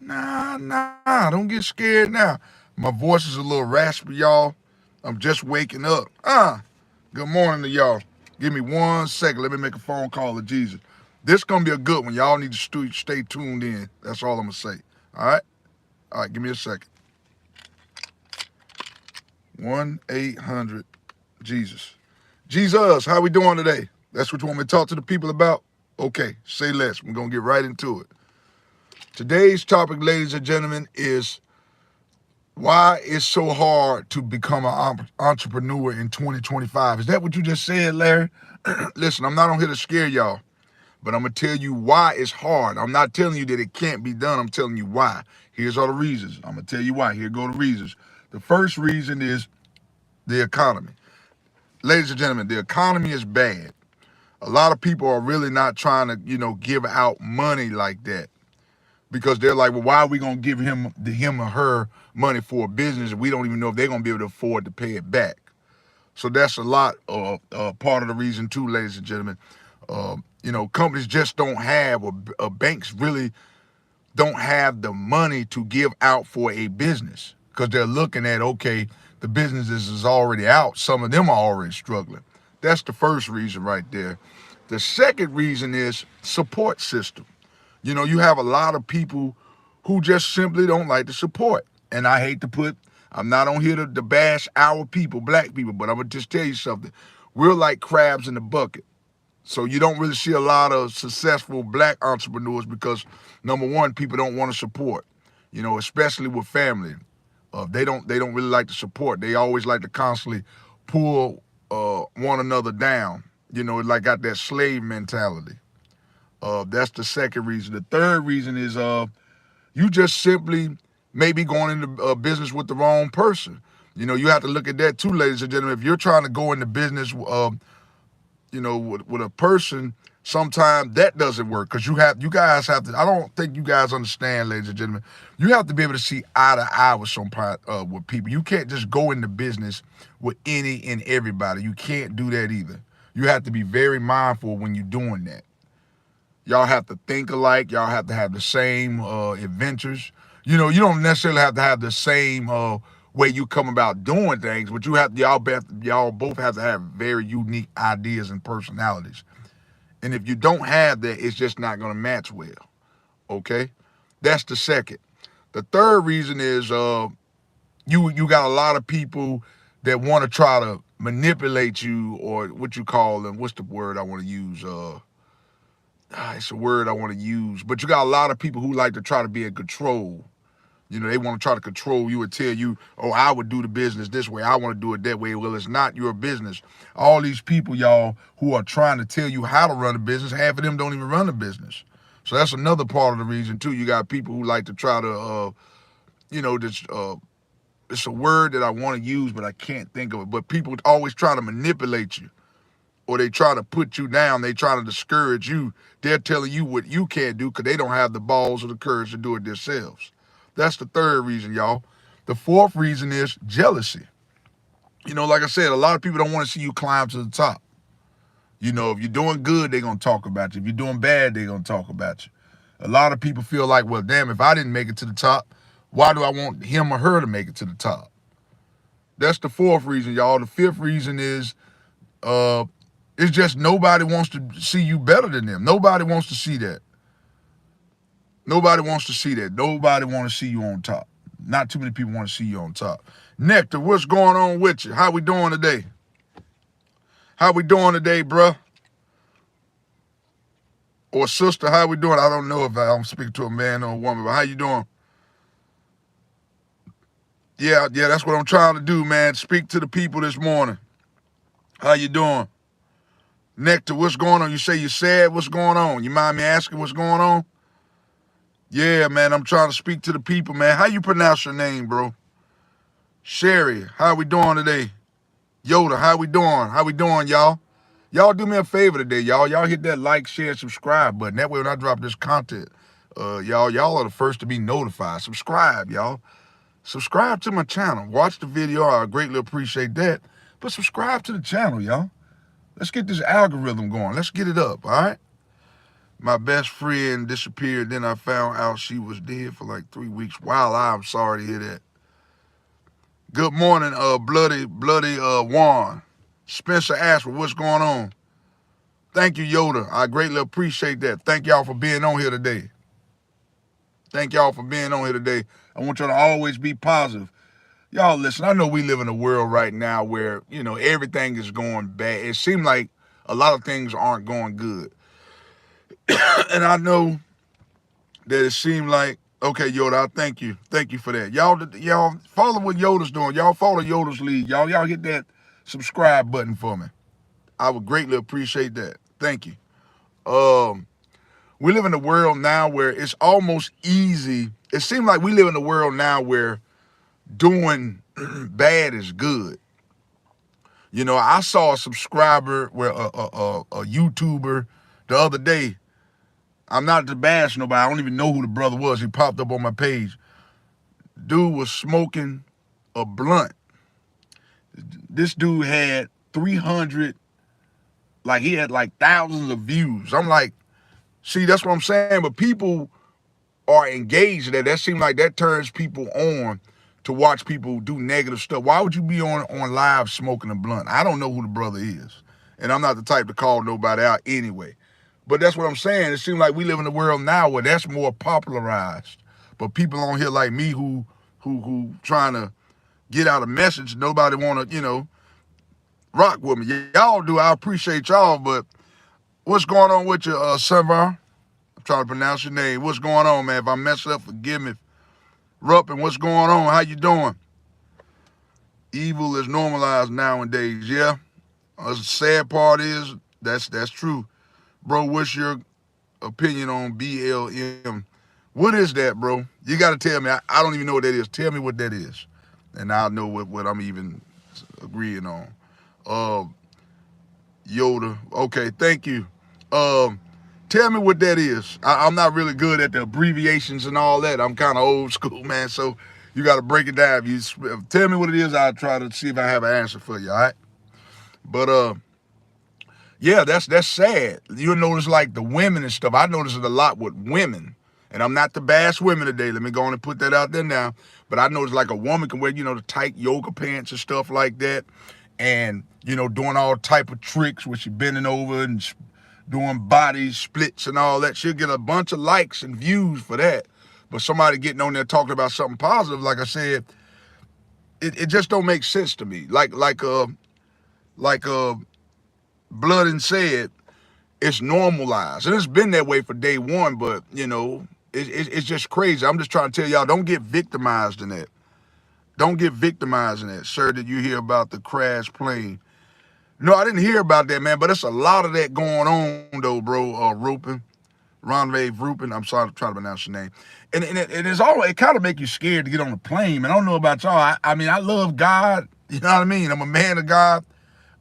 Nah, don't get scared now. My voice is a little raspy, y'all. I'm just waking up. Good morning to y'all. Give me 1 second. Let me make a phone call to Jesus. This gonna be a good one. Y'all need to stay tuned in. That's all I'm gonna say. All right? All right, give me a second. 1-800 Jesus. Jesus, how we doing today? That's what you want me to talk to the people about? Okay, say less. We're gonna get right into it. Today's topic, ladies and gentlemen, is why it's so hard to become an entrepreneur in 2025. Is that what you just said, Larry? Listen, I'm not on here to scare y'all, but I'm going to tell you why it's hard. I'm not telling you that it can't be done. I'm telling you why. Here's all the reasons. I'm going to tell you why. Here go the reasons. The first reason is the economy. Ladies and gentlemen, the economy is bad. A lot of people are really not trying to, give out money like that, because they're like, well, why are we gonna give him or her money for a business? We don't even know if they're gonna be able to afford to pay it back. So that's a lot of part of the reason too, ladies and gentlemen. Companies just don't have, or banks really don't have the money to give out for a business, because they're looking at, okay, the businesses is already out. Some of them are already struggling. That's the first reason right there. The second reason is support system. You have a lot of people who just simply don't like the support. And I'm not on here to bash our people, black people, but I'm going to just tell you something. We're like crabs in the bucket. So you don't really see a lot of successful black entrepreneurs because, number one, people don't want to support, especially with family. They don't really like to support. They always like to constantly pull one another down. Like got that slave mentality. That's the second reason. The third reason is you just simply maybe going into business with the wrong person. You have to look at that too, ladies and gentlemen. If you're trying to go into business, with a person, sometimes that doesn't work, because you guys have to. I don't think you guys understand, ladies and gentlemen. You have to be able to see eye to eye with people. You can't just go into business with any and everybody. You can't do that either. You have to be very mindful when you're doing that. Y'all have to think alike. Y'all have to have the same adventures. You don't necessarily have to have the same way you come about doing things, but y'all both have to have very unique ideas and personalities. And if you don't have that, it's just not going to match well. Okay, that's the second. The third reason is you got a lot of people that want to try to manipulate you, or what you call them. What's the word I want to use? It's a word I want to use, but you got a lot of people who like to try to be in control. They want to try to control you and tell you, oh, I would do the business this way. I want to do it that way. Well, it's not your business. All these people, y'all, who are trying to tell you how to run a business, half of them don't even run a business. So that's another part of the reason too. You got people who like to try to, it's a word that I want to use, but I can't think of it. But people always try to manipulate you, or they try to put you down. They try to discourage you. They're telling you what you can't do because they don't have the balls or the courage to do it themselves. That's the third reason, y'all. The fourth reason is jealousy. Like I said, a lot of people don't want to see you climb to the top. If you're doing good, they're going to talk about you. If you're doing bad, they're going to talk about you. A lot of people feel like, well, damn, if I didn't make it to the top, why do I want him or her to make it to the top? That's the fourth reason, y'all. The fifth reason is it's just nobody wants to see you better than them. Nobody wants to see that. Nobody wants to see that. Nobody wants to see you on top. Not too many people want to see you on top. Nectar, what's going on with you? How we doing today? How we doing today, bruh? Or sister, how we doing? I don't know if I'm speaking to a man or a woman, but how you doing? Yeah, that's what I'm trying to do, man. Speak to the people this morning. How you doing? Nectar, what's going on? You say you sad. What's going on? You mind me asking what's going on? Yeah, man, I'm trying to speak to the people, man. How you pronounce your name, bro? Sherry, how we doing today? Yoda, how we doing? How we doing, y'all? Y'all do me a favor today, y'all. Y'all hit that like, share, subscribe button. That way when I drop this content, y'all are the first to be notified. Subscribe, y'all. Subscribe to my channel. Watch the video. I greatly appreciate that. But subscribe to the channel, y'all. Let's get this algorithm going. Let's get it up, all right? My best friend disappeared. Then I found out she was dead for like 3 weeks. Wow, I'm sorry to hear that. Good morning, bloody Juan. Spencer Ashford, what's going on? Thank you, Yoda. I greatly appreciate that. Thank y'all for being on here today. Thank y'all for being on here today. I want y'all to always be positive. Y'all listen, I know we live in a world right now where, everything is going bad. It seems like a lot of things aren't going good. And I know that it seemed like, okay, Yoda, I thank you. Thank you for that. Y'all follow what Yoda's doing. Y'all follow Yoda's lead. Y'all hit that subscribe button for me. I would greatly appreciate that. Thank you. We live in a world now where it's almost easy. It seems like we live in a world now where doing bad is good. I saw a subscriber where a YouTuber the other day. I'm not to bash nobody. I don't even know who the brother was. He popped up on my page. Dude was smoking a blunt. This dude had 300, he had thousands of views. I'm like, see, that's what I'm saying. But people are engaged in that. That seems like that turns people on to watch people do negative stuff. Why would you be on live smoking a blunt? I don't know who the brother is. And I'm not the type to call nobody out anyway. But that's what I'm saying. It seems like we live in a world now where that's more popularized. But people on here like me who trying to get out a message, nobody want to, rock with me. Y'all do. I appreciate y'all. But what's going on with you, Sevar? I'm trying to pronounce your name. What's going on, man? If I mess up, forgive me. Ruppin, what's going on? How you doing? Evil is normalized nowadays. Yeah. The sad part is that's true. Bro, what's your opinion on BLM? What is that, bro? You got to tell me. I don't even know what that is. Tell me what that is, and I'll know what I'm even agreeing on. Yoda. Okay, thank you. Tell me what that is. I'm not really good at the abbreviations and all that. I'm kind of old school, man, so you got to break it down. If you tell me what it is, I'll try to see if I have an answer for you, all right? But, yeah, that's sad. You'll notice the women and stuff. I notice it a lot with women. And I'm not to bash women today. Let me go on and put that out there now. But I notice a woman can wear, the tight yoga pants and stuff like that. And, doing all type of tricks where she bending over and doing body splits and all that. She'll get a bunch of likes and views for that. But somebody getting on there talking about something positive, like I said, it just don't make sense to me. Like Blood and said, it's normalized. And it's been that way for day one, but, it's just crazy. I'm just trying to tell y'all, don't get victimized in that. Don't get victimized in that. Sir, did you hear about the crash plane? No, I didn't hear about that, man, but it's a lot of that going on, though, bro. Rupin, Ronve Rupin, I'm sorry, I'm trying to pronounce your name. And it kind of make you scared to get on the plane, man. I don't know about y'all. I mean, I love God. You know what I mean? I'm a man of God.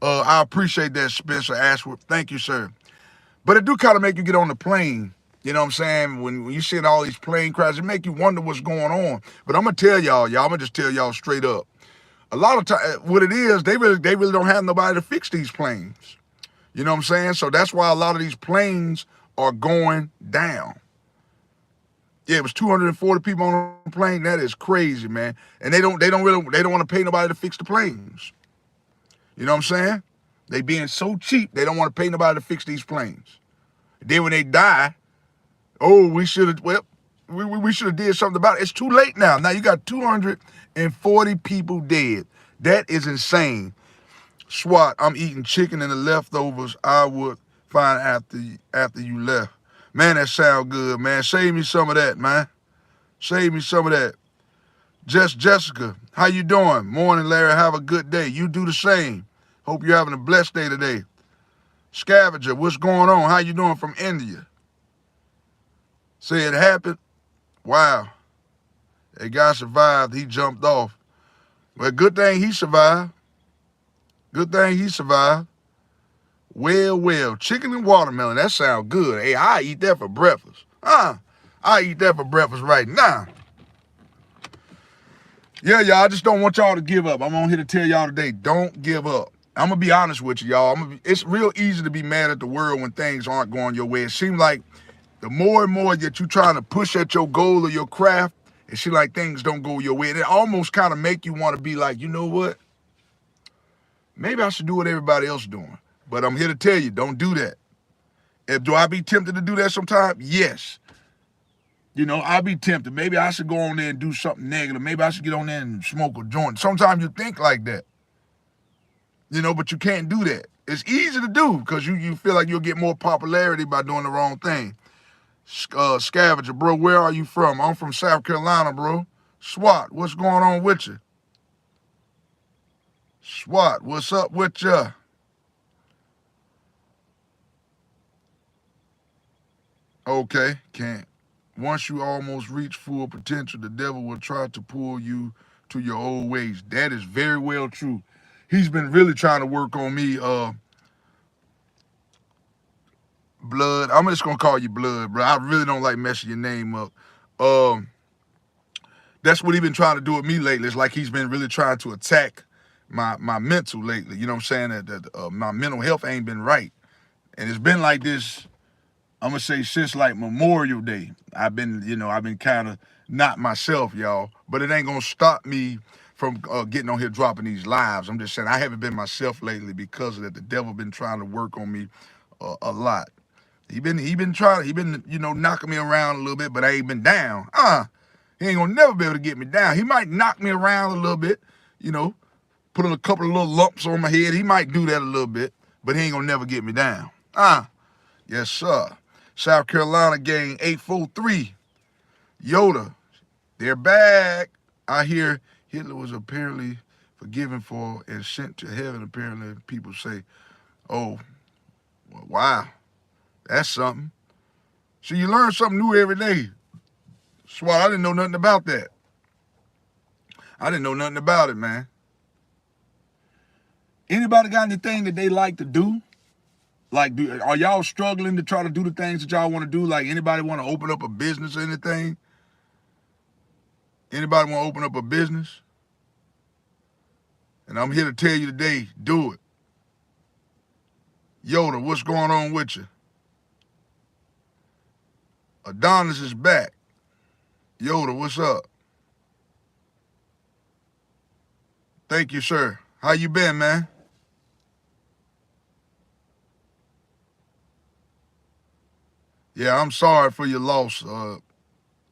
I appreciate that, Spencer Ashworth. Thank you, sir. But it do kind of make you get on the plane. You know what I'm saying? When you see all these plane crashes, it make you wonder what's going on. But I'm going to tell y'all, I'm going to just tell y'all straight up. A lot of time, what it is, they really don't have nobody to fix these planes. You know what I'm saying? So that's why a lot of these planes are going down. Yeah, it was 240 people on the plane. That is crazy, man. And they don't want to pay nobody to fix the planes. You know what I'm saying? They being so cheap, they don't want to pay nobody to fix these planes. Then when they die, we should have, we should have did something about it. It's too late now. Now you got 240 people dead. That is insane. SWAT, I'm eating chicken and the leftovers I would find after you left. Man, that sound good, man. Save me some of that, man. Save me some of that. Jessica, how you doing? Morning, Larry. Have a good day. You do the same. Hope you're having a blessed day today. Scavenger, what's going on? How you doing from India? Say it happened. Wow. A guy survived. He jumped off. Well, good thing he survived. Good thing he survived. Well. Chicken and watermelon. That sounds good. Hey, I eat that for breakfast. I eat that for breakfast right now. Yeah, y'all, I just don't want y'all to give up. I'm on here to tell y'all today, don't give up. I'm gonna be honest with you, y'all. It's real easy to be mad at the world when things aren't going your way. It seems like the more and more that you're trying to push at your goal or your craft, it seems like things don't go your way. And it almost kind of make you want to be like, you know what? Maybe I should do what everybody else is doing. But I'm here to tell you, don't do that. Do I be tempted to do that sometimes? Yes. You know, I be tempted. Maybe I should go on there and do something negative. Maybe I should get on there and smoke a joint. Sometimes you think like that. You know, but you can't do that. It's easy to do because you feel like you'll get more popularity by doing the wrong thing. Scavenger, bro, where are you from? I'm from South Carolina, bro. SWAT, what's going on with you? SWAT, what's up with ya? Okay, can't. Once you almost reach full potential, the devil will try to pull you to your old ways. That is very well true. He's been really trying to work on me, Blood. I'm just gonna call you Blood, bro. I really don't like messing your name up. Um, that's what he's been trying to do with me lately. It's like he's been really trying to attack my mental lately. You know what I'm saying? That my mental health ain't been right, and it's been like this. I'm gonna say since like Memorial Day. I've been kind of not myself, y'all. But it ain't gonna stop me from getting on here dropping these lives. I'm just saying I haven't been myself lately because of that. The devil been trying to work on me a lot. He been knocking me around a little bit, but I ain't been down. He ain't gonna never be able to get me down. He might knock me around a little bit, you know, put a couple of little lumps on my head. He might do that a little bit, but he ain't gonna never get me down. Yes, sir. South Carolina gang 843. Yoda, they're back. I hear Hitler was apparently forgiven for and sent to heaven, apparently people say. Oh, well, wow. That's something. So you learn something new every day. Swat, I didn't know nothing about that. I didn't know nothing about it, man. Anybody got anything that they like to do? Like, are y'all struggling to try to do the things that y'all want to do? Like, anybody want to open up a business or anything? Anybody want to open up a business? And I'm here to tell you today, do it. Yoda, what's going on with you? Adonis is back. Yoda, what's up? Thank you, sir. How you been, man? Yeah, I'm sorry for your loss,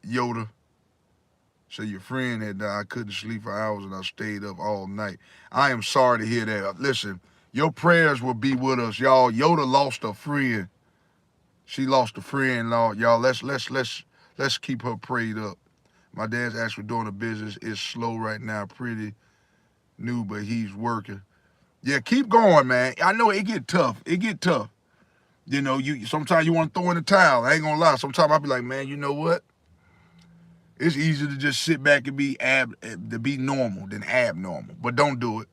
Yoda. So your friend had died. I couldn't sleep for hours and I stayed up all night. I am sorry to hear that. Listen, your prayers will be with us, y'all. Yoda lost a friend. She lost a friend, y'all. Let's keep her prayed up. My dad's actually doing a business. It's slow right now, pretty new, but he's working. Yeah, keep going, man. I know it get tough. It get tough. You know, you sometimes you want to throw in the towel. I ain't gonna lie. Sometimes I'll be like, man, you know what? It's easier to just sit back and be normal than abnormal. But don't do it.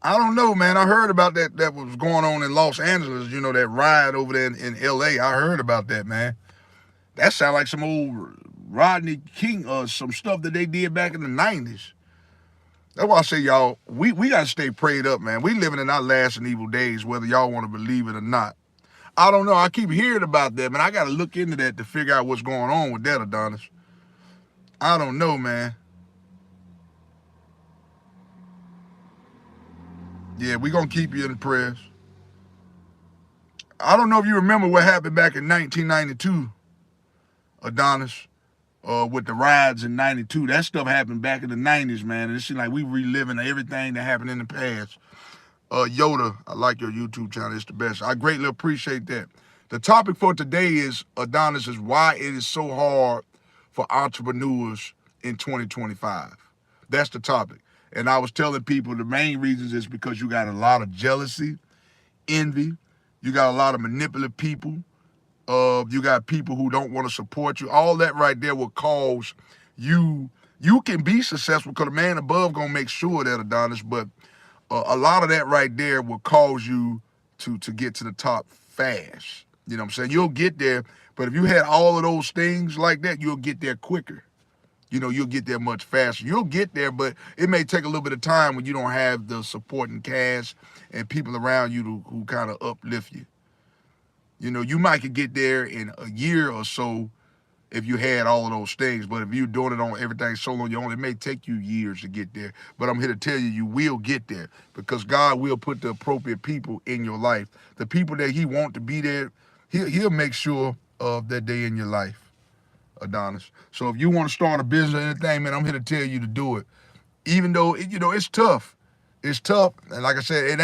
I don't know, man. I heard about that was going on in Los Angeles, you know, that riot over there in LA. I heard about that, man. That sounds like some old Rodney King or some stuff that they did back in the 90s. That's why I say, y'all, we got to stay prayed up, man. We living in our last and evil days, whether y'all want to believe it or not. I don't know. I keep hearing about that, man. I got to look into that to figure out what's going on with that, Adonis. I don't know, man. Yeah, we going to keep you in prayers. I don't know if you remember what happened back in 1992, Adonis, with the riots in 92. That stuff happened back in the 90s, man. And it seems like we reliving everything that happened in the past. Yoda, I like your YouTube channel. It's the best. I greatly appreciate that. The topic for today is, Adonis, is why it is so hard for entrepreneurs in 2025. That's the topic. And I was telling people the main reasons is because you got a lot of jealousy, envy, you got a lot of manipulative people, you got people who don't want to support you. All that right there will cause you can be successful because the man above gonna make sure that, Adonis, but a lot of that right there will cause you to get to the top fast. You know what I'm saying? You'll get there, but if you had all of those things like that, you'll get there quicker. you'll get there much faster. You'll get there, but it may take a little bit of time when you don't have the supporting cast and people around you who kind of uplift you. You might could get there in a year or so if you had all of those things. But if you're doing it on everything solo on your own, it may take you years to get there. But I'm here to tell you, you will get there because God will put the appropriate people in your life. The people that he wants to be there, he'll make sure of that day in your life, Adonis. So if you want to start a business or anything, man, I'm here to tell you to do it. Even though, it's tough. It's tough. And like I said,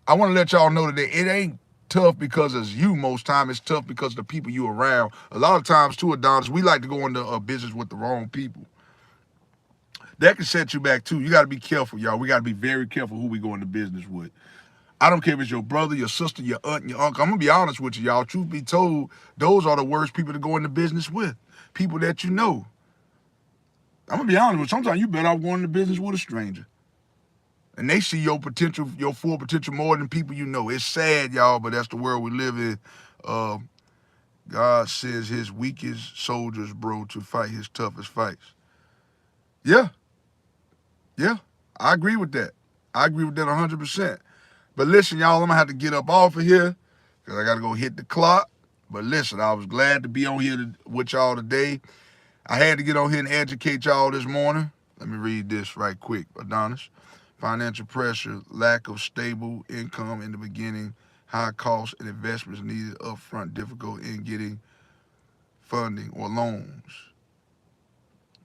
I want to let y'all know that it ain't tough because it's you most time. It's tough because the people you around. A lot of times too, Adonis, we like to go into a business with the wrong people. That can set you back too. You got to be careful, y'all. We got to be very careful who we go into business with. I don't care if it's your brother, your sister, your aunt, your uncle. I'm going to be honest with you, y'all. Truth be told, those are the worst people to go into business with. People that you know. I'm going to be honest with you. Sometimes you better off going into business with a stranger. And they see your potential, your full potential more than people you know. It's sad, y'all, but that's the world we live in. God says his weakest soldiers, bro, to fight his toughest fights. Yeah. I agree with that. I agree with that 100%. But listen, y'all, I'm going to have to get up off of here because I got to go hit the clock. But listen, I was glad to be on here with y'all today. I had to get on here and educate y'all this morning. Let me read this right quick, Adonis. Financial pressure, lack of stable income in the beginning, high costs and investments needed upfront, difficult in getting funding or loans.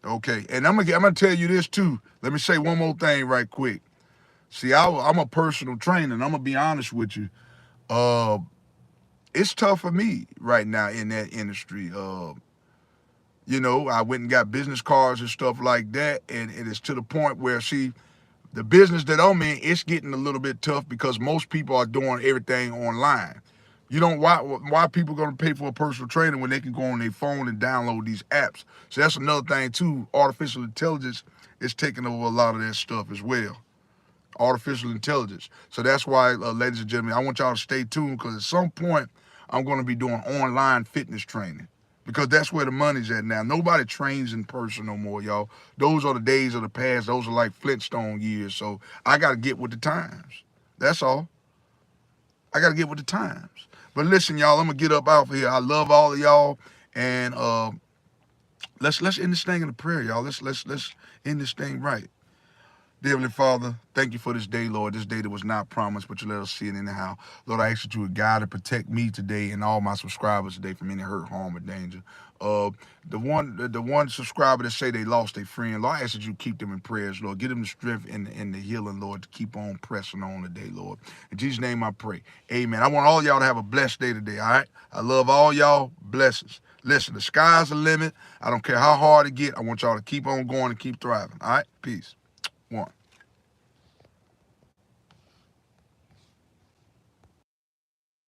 Okay, and I'm gonna tell you this too. Let me say one more thing right quick. See, I'm a personal trainer, and I'm gonna be honest with you. It's tough for me right now in that industry. I went and got business cards and stuff like that, and it's to the point where, see, the business that I'm in, it's getting a little bit tough because most people are doing everything online. Why people going to pay for a personal trainer when they can go on their phone and download these apps? So that's another thing too. Artificial intelligence is taking over a lot of that stuff as well. Artificial intelligence. So that's why, ladies and gentlemen, I want y'all to stay tuned because at some point I'm going to be doing online fitness training. Because that's where the money's at now. Nobody trains in person no more, y'all. Those are the days of the past. Those are like Flintstone years. So I got to get with the times. That's all. I got to get with the times. But listen, y'all, I'm going to get up out of here. I love all of y'all. And let's end this thing in a prayer, y'all. Let's end this thing right. Dear Heavenly Father, thank you for this day, Lord. This day that was not promised, but you let us see it anyhow. Lord, I ask that you would guide and protect me today and all my subscribers today from any hurt, harm, or danger. The one subscriber that say they lost their friend, Lord, I ask that you keep them in prayers, Lord. Give them the strength and the healing, Lord, to keep on pressing on today, Lord. In Jesus' name I pray. Amen. I want all y'all to have a blessed day today, all right? I love all y'all. Blessings. Listen, the sky's the limit. I don't care how hard it get. I want y'all to keep on going and keep thriving, all right? Peace. One.